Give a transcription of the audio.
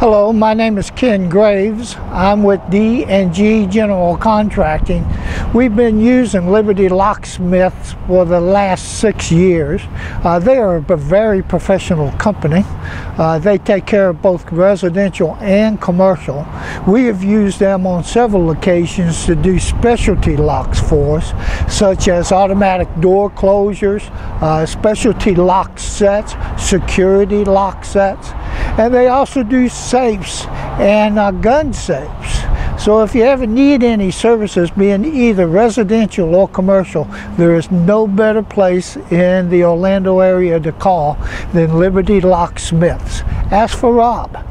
Hello, my name is Ken Graves. I'm with D&G General Contracting. We've been using Liberty Locksmiths for the last 6 years. They are a very professional company. They take care of both residential and commercial. We have used them on several occasions to do specialty locks for us, such as automatic door closures, specialty lock sets, security lock sets, and they also do safes and gun safes. So if you ever need any services, being either residential or commercial, there is no better place in the Orlando area to call than Liberty Locksmiths. Ask for Rob.